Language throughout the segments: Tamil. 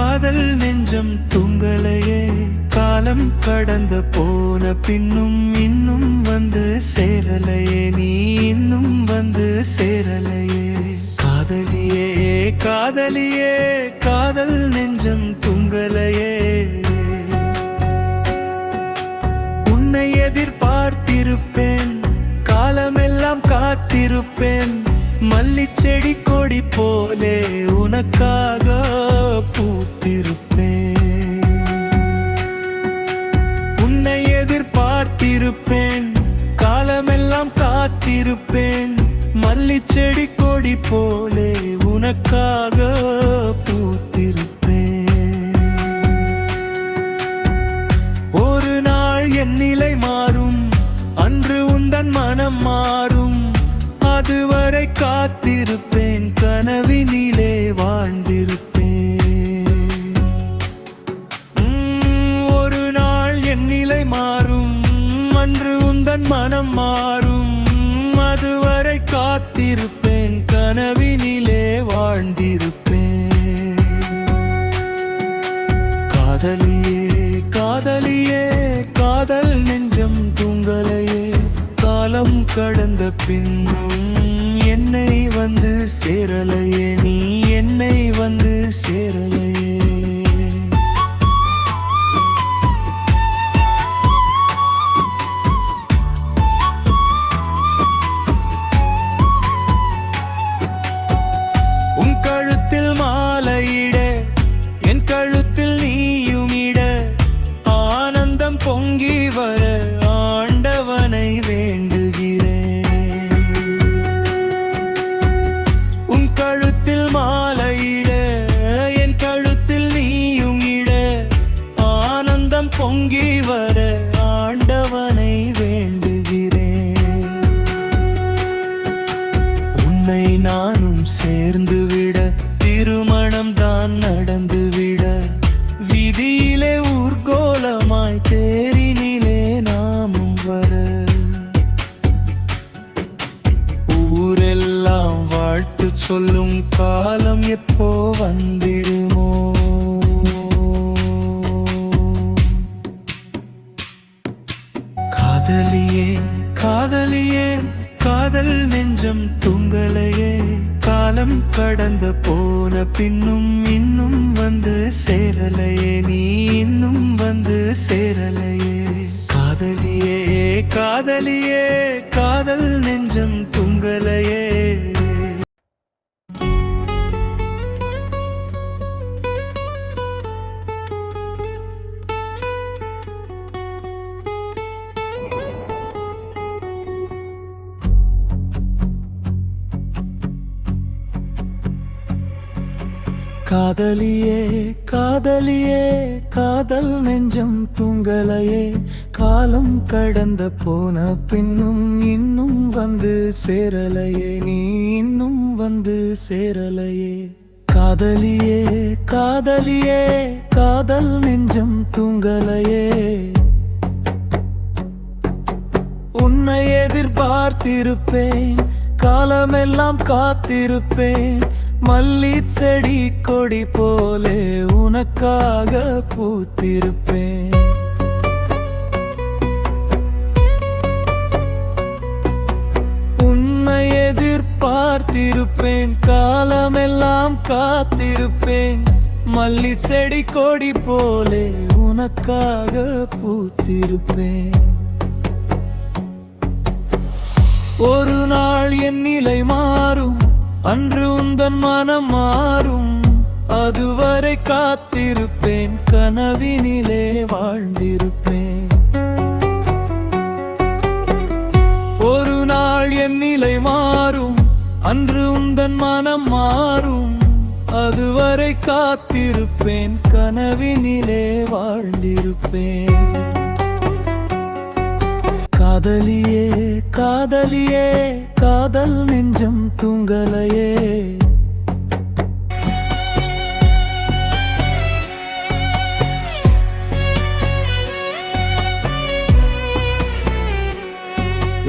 காதல் நெஞ்சம் தூங்கலையே காலம் கடந்த போன பின்னும் இன்னும் வந்து சேரலையே நீ இன்னும் வந்து சேரலையே காதலியே காதலியே காதல் நெஞ்சம் தூங்கலையே உன்னை எதிர்பார்த்திருப்பேன் காலமெல்லாம் காத்திருப்பேன் மல்லிச் செடி கொடி போலே உனக்காக பூத்திருப்பேன் உன்னை எதிர்பார்த்திருப்பேன் காலமெல்லாம் காத்திருப்பேன் மல்லிச் செடி கொடி போலே உனக்காக பூத்திருப்பேன் ஒரு நாள் என் நிலை மாறும் அன்று உந்தன் மனம் மாறும் அதுவரை காத்திருப்பேன் கனவினிலே வாழ்ந்திருப்பேன் ஒரு நாள் என் நிலை மாறும் அன்று உந்தன் மனம் மாறும் அதுவரை காத்திருப்பேன் கனவினிலே வாழ்ந்திருப்பேன் காதலியே காதலியே காதல் நெஞ்சம் தூங்கலையே காலம் கடந்த பின்னும் என்னை வந்து சேரலையே நீ என்னை வந்து சேரலையே உன் கழுத்தில் மாலையிட என் கழுத்தில் நீயுமிட ஆனந்தம் பொங்கி வர ஆண்டவனை வேண்டுகிறேன் உன் கழுத்தில் மாலையிட என் கழுத்தில் நீயுமிட ஆனந்தம் பொங்கி வர ஆண்டவனை வேண்டுகிறேன் உன்னை நானும் சேர்ந்து விட திருமணம் தான் நடந்து விட விதியிலே ஊர்கோலமாய் தேரினிலே நாமும் வர ஊரெல்லாம் வாழ்த்து சொல்லும் காலம் எப்போ வந்திடுமோ காதலியே காதலியே காதல் நெஞ்சம் தூங்கலையே காலம் கடந்த போன பின்னும் இன்னும் வந்து சேரலையே நீ இன்னும் வந்து சேரலையே காதலியே காதலியே காதல் நெஞ்சம் தூங்கலையே காதலியே காதலியே காதல் நெஞ்சம் தூங்கலையே காலம் கடந்த போன பின்னும் இன்னும் வந்து சேரலையே நீ இன்னும் வந்து சேரலையே காதலியே காதலியே காதல் நெஞ்சம் தூங்கலையே உன்னை எதிர்பார்த்திருப்பேன் காலமெல்லாம் காத்திருப்பேன் மல்லிச் செடி கொடி போலே உனக்காக பூத்திருப்பேன் உன்னை எதிர்பார்த்திருப்பேன் காலமெல்லாம் காத்திருப்பேன் மல்லிச் செடி கொடி போலே உனக்காக பூத்திருப்பேன் ஒரு நாள் என் நிலை மாறும் அன்று உந்தன் மனம் மாறும் அதுவரை காத்திருப்பேன் கனவினிலே வாழ்ந்திருப்பேன் ஒரு நாள் என் நிலை மாறும் அன்று உந்தன் மனம் மாறும் அதுவரை காத்திருப்பேன் கனவினிலே வாழ்ந்திருப்பேன் காதலியே காதலியே காதல் நெஞ்சம் தூங்கலையே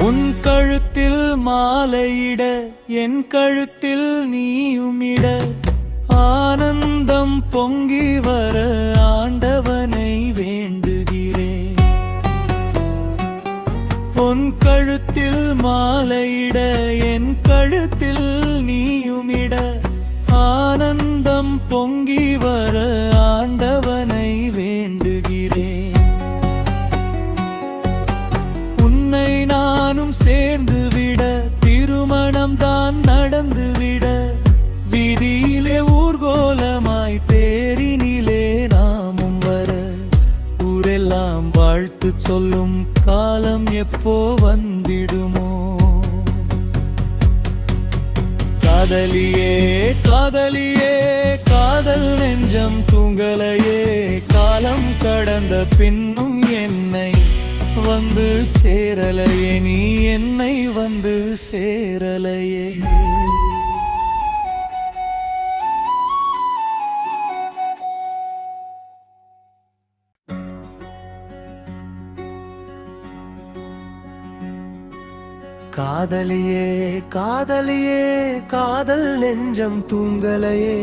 உன் கழுத்தில் மாலையிட என் கழுத்தில் நீயுமிட ஆனந்தம் பொங்கி வர ஆண்டவனை வேண்டுகிறேன். உன் கழுத்தில் மாலையிட என் கழுத்தில் நீயுமிட ஆனந்தம் பொங்கி வர ஆண்டவனை வேண்டுகிறேன். உன்னை நானும் சேர்ந்து விட திருமணம் தான் நடந்துவிட வீதியிலே ஊர்கோலமாய் தேரினிலே நாமும் வர ஊரெல்லாம் வாழ்த்து சொல்லும் காலம் எப்போ வந்திடுமோ? காதலியே காதலியே காதல் நெஞ்சம் தூங்கலையே, காலம் கடந்த பின்னும் என்னை வந்து சேரலையே, நீ என்னை வந்து சேரலையே. காதலியே காதலியே காதல் நெஞ்சம் தூங்கலையே,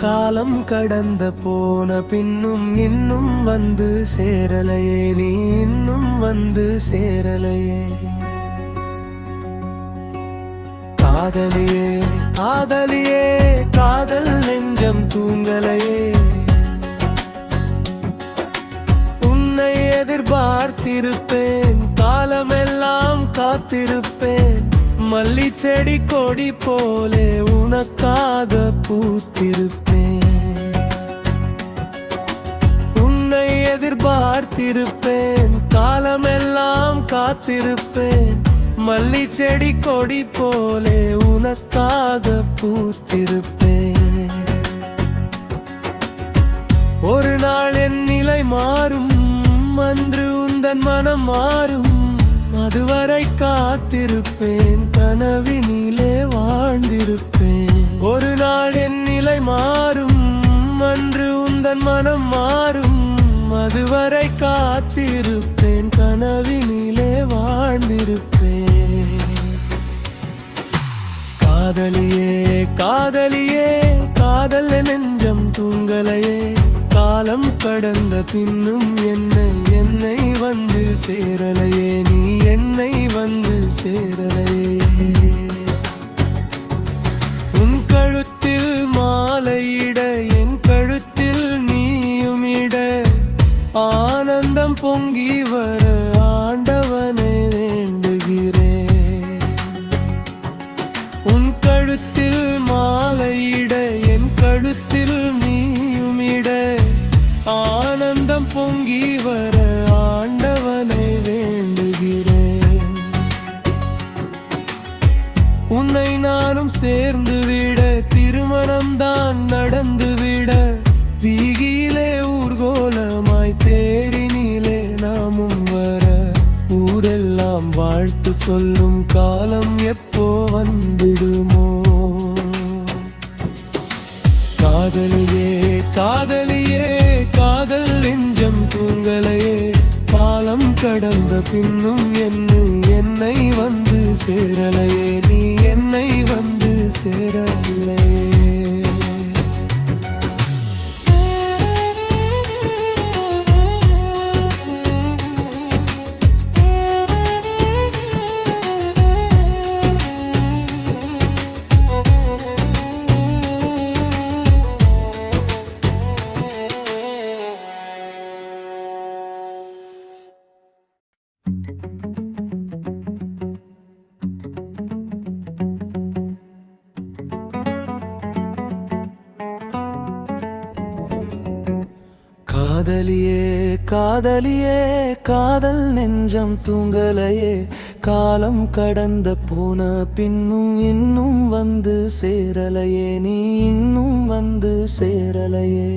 காலம் கடந்த போன பின்னும் இன்னும் வந்து சேரலையே, நீ இன்னும் வந்து சேரலையே. காதலியே காதலியே காதல் நெஞ்சம் தூங்கலையே, உன்னை எதிர்பார்த்திருப்பேன், காலமெல்லாம் காத்திருப்பேன், மல்லி செடி கொடி போலே உனக்காக பூத்திருப்பேன். உன்னை எதிர்பார்த்திருப்பேன், காலமெல்லாம் காத்திருப்பேன், மல்லி செடி கொடி போலே உனக்காக பூத்திருப்பேன். ஒரு நாள் என் நிலை மாறும், அன்று உந்தன் மனம் மாறும், அதுவரை காத்திருப்பேன், கனவினிலே வாழ்ந்திருப்பேன். ஒரு நாள் என் நிலை மாறும், அன்று உந்தன் மனம் மாறும், அதுவரை காத்திருப்பேன், கனவினிலே வாழ்ந்திருப்பேன். காதலியே காதலியே காதல் நெஞ்சம் தூங்கலையே, காலம் கடந்த பின்னும் என்னை வந்து சேரலையே, நீ என்னை வந்து சேரலையே. உன் கழுத்தில் மாலையிட என் கழுத்தில் நீயுமிட ஆனந்தம் பொங்கி வர ஆண்டவனை வேண்டுகிறேன். உன் கழுத்தில் மாலையிட என் கழுத்தில் நீயுமிட ஆனந்தம் பொங்கி வர ஆண்டவனை வேண்டுகிறேன். உன்னை நானும் சேர்ந்து விட திருமணம் தான் நடந்துவிட வீதியிலே ஊர்கோலமாய் தேரினிலே நாமும் வர ஊரெல்லாம் வாழ்த்து சொல்லும் காலம் எப்போ வந்திடுமோ? காதலியே காதலியே காதல் நெஞ்சம் தூங்கலையே, காலம் கடந்த பின்னும் என்னை வந்து சேரலையே, நீ என்னை வந்து சேரலையே. காதலியே காதலியே காதல் நெஞ்சம் தூங்கலையே, காலம் கடந்த போன பின்னும் இன்னும் வந்து சேரலையே, நீ இன்னும் வந்து சேரலையே.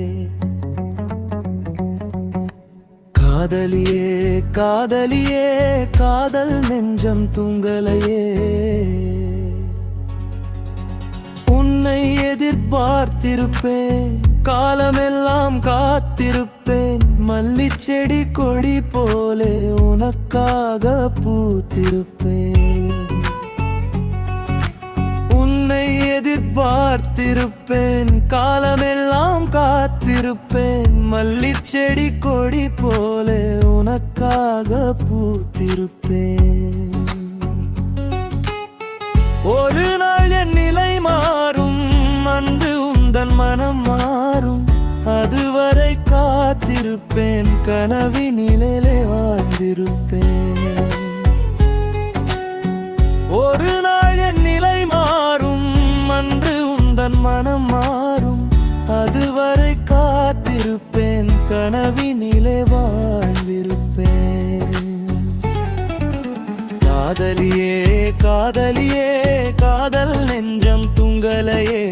காதலியே காதலியே காதல் நெஞ்சம் தூங்கலையே, உன்னை எதிர்பார்த்திருப்பேன், காலமெல்லாம் காத்திருப்பேன், மல்லி செடி கொடி போலே உனக்காக பூத்திருப்பேன். உன்னை எதிர்பார்த்திருப்பேன், காலமெல்லாம் காத்திருப்பேன், காத்திருப்பேன் மல்லிச்செடி கொடி போல உனக்காக பூத்திருப்பேன். ஒரு நாள் என் நிலை மாறும், அன்று உந்தன் மனம் மாறும், அதுவரை காத்திருப்பேன், கனவினிலே வாழ்ந்திருப்பேன். ஒரு நாள் என் நிலை மாறும், அன்று உந்தன் மனம் மாறும், அதுவரை காத்திருப்பேன், கனவினிலே வாழ்ந்திருப்பேன். காதலியே காதலியே காதல் நெஞ்சம் துங்கலையே,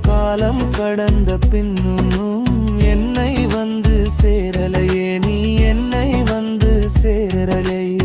காலம் கடந்த பின்னும் என்னை வந்து சேரலையே, நீ என்னை வந்து சேரலையே.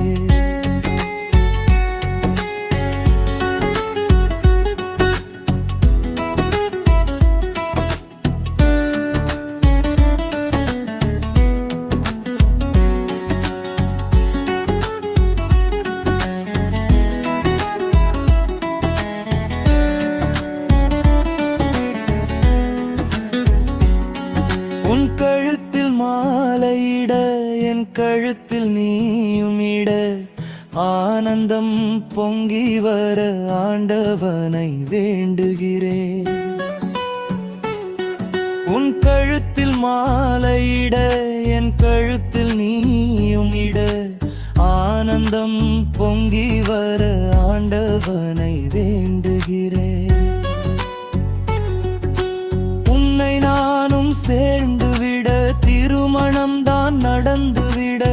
உன் கழுத்தில் மாலையிட என் கழுத்தில் நீயும் இட, ஆனந்தம் பொங்கி வர ஆண்டவனை வேண்டுகிறேன். உன் கழுத்தில் மாலையிட என் கழுத்தில் நீயும் இட, ஆனந்தம் பொங்கி வர ஆண்டவனை வேண்டுகிறேன். உன்னை நானும் சேர்ந்துவிட, திருமணம்தான் நடந்துவிட,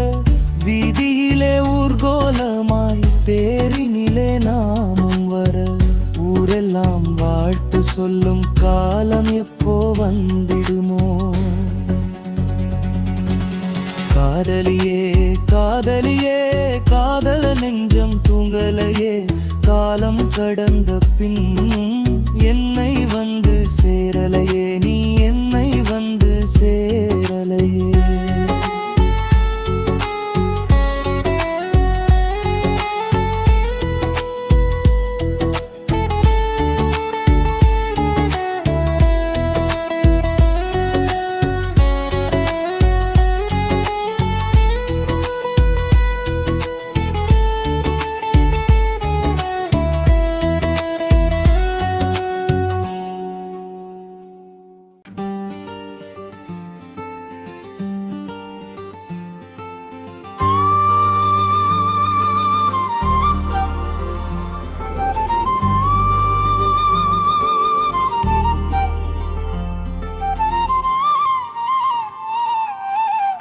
வீதியிலே ஊர்கோலமாய் தேரினிலே நாமும் வர, ஊரெல்லாம் வாழ்த்து சொல்லும் காலம் எப்போ வந்திடுமோ. காதலியே காதலியே காதல் நெஞ்சம் தூங்கலையே, காலம் கடந்த பின்னும் என்னை வந்து சேரலையே, நீ என்னை வந்து சேரலையே.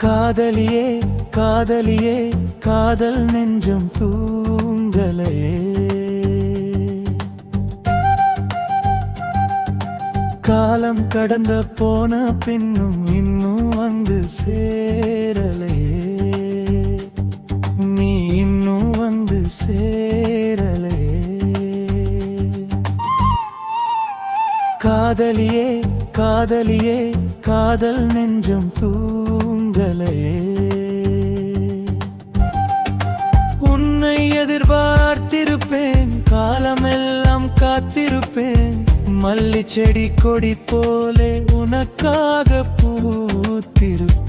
காதலியே காதலியே காதல் நெஞ்சம் தூங்கலையே, காலம் கடந்த போன பின்னும் இன்னும் வந்து சேரலையே, நீ இன்னும் வந்து சேரலையே. காதலியே காதலியே காதல் நெஞ்சம் தூங்கலையே, உன்னை எதிர்பார்த்திருப்பேன், காலமெல்லாம் காத்திருப்பேன், மல்லிச்செடி கொடி போலே உனக்காக பூத்திருப்பேன்.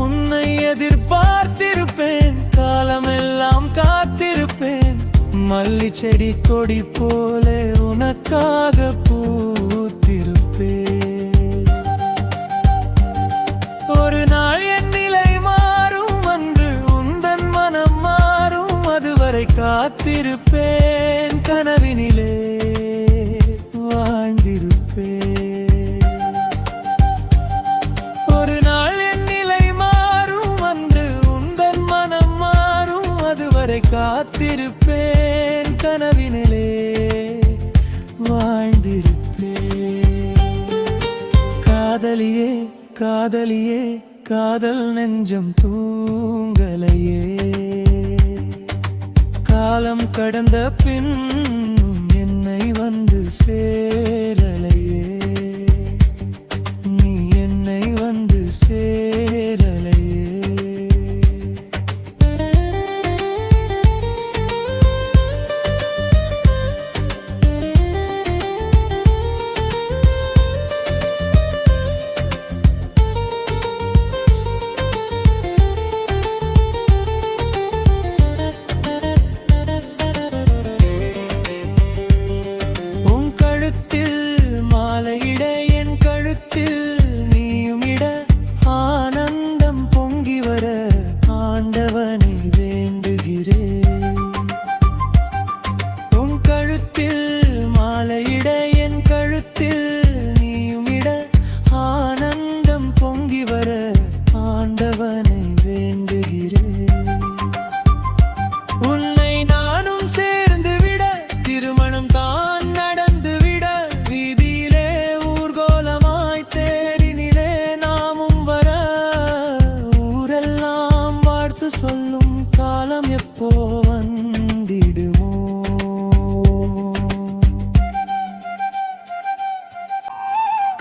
உன்னை எதிர்பார்த்திருப்பேன், காலமெல்லாம் காத்திருப்பேன், மல்லிச்செடி கொடி போலே உனக்காக பூத்திருப்பேன். ஒரு நாள் என் நிலை மாறும், அன்று உந்தன் மனம் மாறும், அதுவரை காத்திருப்பேன், கனவினிலே வாழ்ந்திருப்பேன். ஒரு நாள் என் நிலை மாறும், அன்று உந்தன் மனம் மாறும், அதுவரை காத்திருப்பேன், கனவினிலே வாழ்ந்திருப்பேன். காதலியே காதலியே காதல் நெஞ்சம் தூங்கலையே, காலம் கடந்த பின் என்னை வந்து சேரலையே, நீ என்னை வந்து சேரலையே. கழுத்தில் நீயும் இட ஆனந்தம் பொங்கி வர ஆண்டவனை வேண்டுகிறேன். உன் கழுத்தில் மாலையிட என் கழுத்தில் நீயும் இட ஆனந்தம் பொங்கி வர ஆண்டவனை வேண்டுகிறேன். உன்னை நானும் சேர்ந்து விட திருமணம் தான் நடந்து விட வீதியிலே ஊர்கோலமாய் தேரினிலே நாமும் வர ஊரெல்லாம் வாழ்த்து சொல்லும் காலம் எப்போ வந்திடுமோ.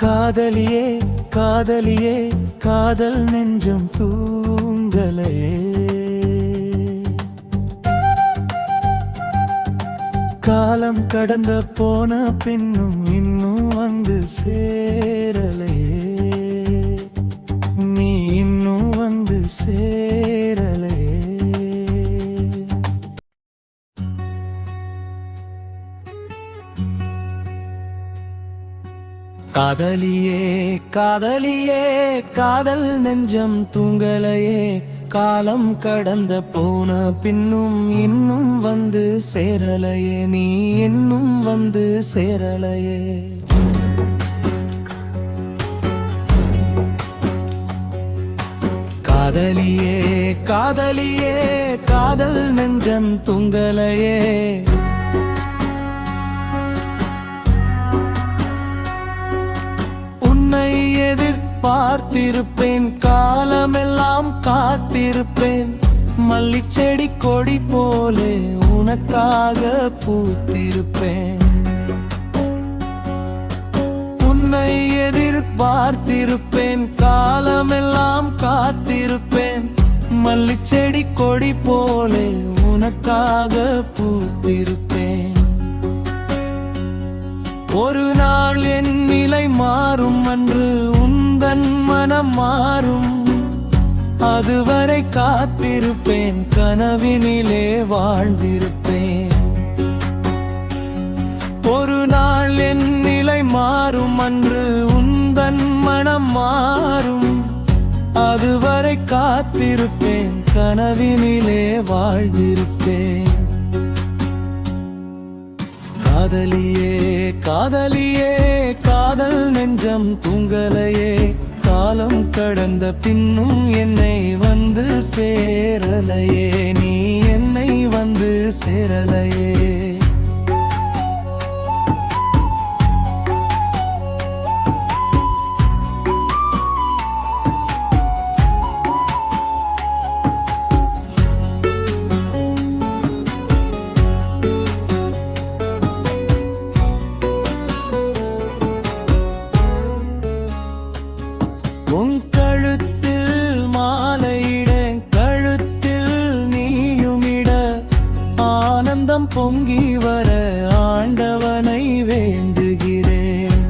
காதலியே காதலியே காதல் நெஞ்சம் தூங்கலையே. காலம் கடந்த போன பின்னும் இன்னும் வந்து சேரலையே. நீ இன்னும் வந்து சேரலையே. காதலியே காதலியே காதல் நெஞ்சம் தூங்கலையே. காலம் கடந்த போன பின்னும் இன்னும் வந்து சேரலையே. நீ இன்னும் வந்து சேரலையே. காதலியே காதலியே காதல் நெஞ்சம் தூங்கலையே. உன்னை எதிர்பார்த்திருப்பேன் காலமெல்லாம் காத்திருப்பேன். மல்லிச்செடி கொடி போலே உனக்காக பூத்திருப்பேன். உன்னை எதிர்பார்த்திருப்பேன் காலமெல்லாம் காத்திருப்பேன். மல்லிச்செடி கொடி போலே உனக்காக பூத்திருப்பேன். ஒரு நாள் என் நிலை மாறும் அன்று உந்தன் மனம் மாறும். அதுவரை காத்திருப்பேன் கனவினிலே வாழ்ந்திருப்பேன். ஒரு நாள் என் நிலை மாறும் அன்று உந்தன் மனம் மாறும். அதுவரை காத்திருப்பேன் கனவினிலே வாழ்ந்திருப்பேன். காதலியே காதலியே காதல் நெஞ்சம் தூங்கலையே. காலம் கடந்த பின்னும் என்னை வந்து சேரலையே. நீ என்னை வந்து சேரலையே. உன் கழுத்தில் மாலையிட கழுத்தில் நீயுமிட ஆனந்தம் பொங்கி வர ஆண்டவனை வேண்டுகிறேன்.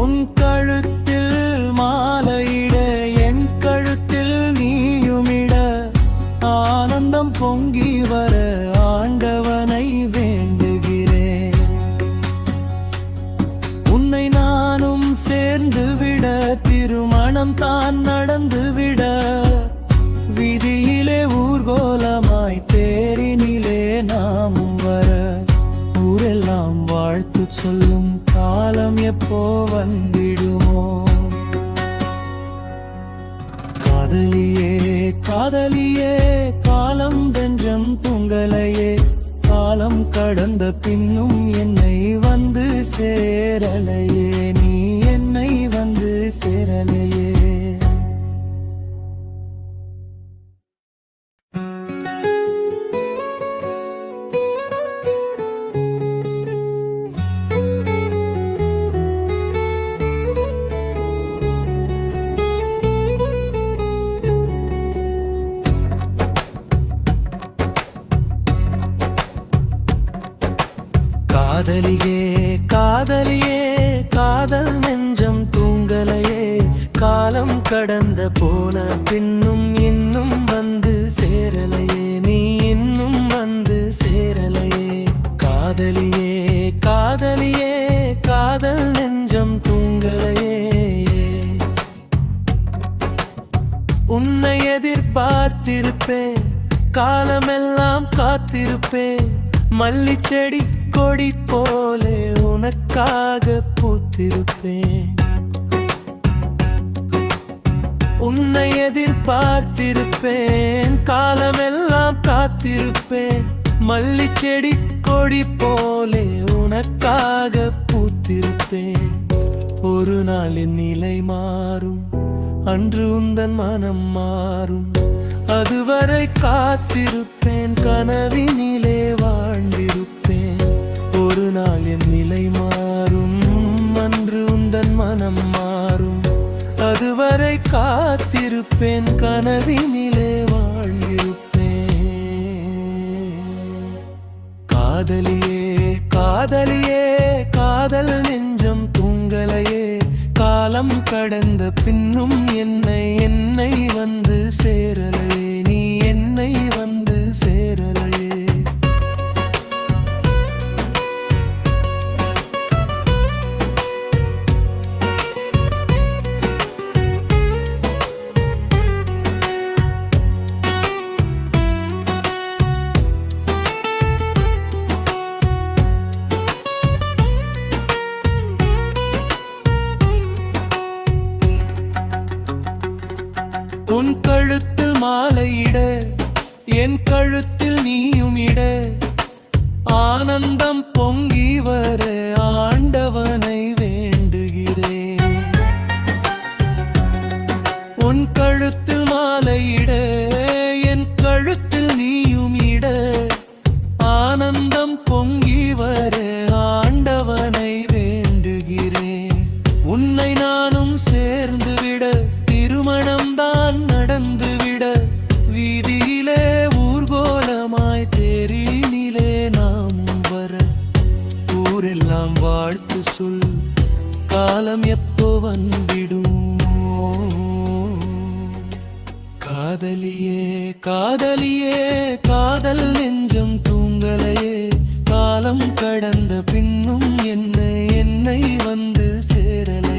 உன் கழுத்தில் மாலையிட என் கழுத்தில் நீயுமிட ஆனந்தம் பொங்கி வர ஆண்டவனை வேண்டுகிறேன். உன்னை நானும் சேர்ந்து விட திருமணம் தான் நடந்து விட வீதியிலே ஊர்கோலமாய் தேரினிலே நாமும் வர ஊரெல்லாம் வாழ்த்து சொல்லும் காலம் எப்போ வந்திடுமோ. காதலியே காதலியே காலம் நெஞ்சம் தூங்கலையே. காலம் கடந்த பின்னும் என்னை வந்து சேரலையே. நீ என்னை வந்து சேரலையே. காதலியே காதலியே காதல் நெஞ்சம் தூங்கலையே. காலம் கடந்த போன பின்னும் இன்னும் வந்து சேரலையே. நீ இன்னும் வந்து சேரலையே. காதலியே காதலியே காதல் நெஞ்சம் பார்த்திருப்பேன், காலமெல்லாம் காத்திருப்பேன். மல்லிச்செடி கொடி போலே உனக்காக பூத்திருப்பேன். உன்னை எதிர்பார்த்திருப்பேன், காலமெல்லாம் காத்திருப்பேன். மல்லிச்செடி கொடி போலே உனக்காக பூத்திருப்பேன். ஒரு நாளின் நிலை மாறும், அன்று உந்தன் மனம் மாறும். அதுவரை காத்திருப்பேன், கனவினிலே வாழ்ந்திருப்பேன். ஒரு நாளின் நிலை மாறும், அன்று உந்தன் மனம் மாறும். அதுவரை காத்திருப்பேன், கனவினிலே வாழ்ந்திருப்பேன். காதலியே காதலியே காதல் நெஞ்சம் தூங்கலையே. காலம் கடந்த பின்னும் என்னை வந்து சேரலையே. நீ என்னை வந்து சேரலையே. உன் கழுத்தில் மாலையிட, என் கழுத்தில் நீயும் இட. ஆனந்தம் பொங்கி வர ஆண்டவனை வேண்டுகிறேன். உன் கழுத்தில் மாலையிட, என் கழுத்தில் நீயும் இட. ஆனந்தம் பொங்கி வர ஆண்டவனை வேண்டுகிறேன். உன்னை நானும் சேர்ந்து விட, திருமணம்தான் நடந்துவிட. வீதியிலே ஊர்கோலமாய் தேரினிலே நாம் வர. ஊரெல்லாம் வாழ்த்து சொல், காலம் எப்போ வந்திடும். காதலியே காதலியே காதல் நெஞ்சம் தூங்கலையே. காலம் கடந்த பின்னும் என்னை வந்து சேரல.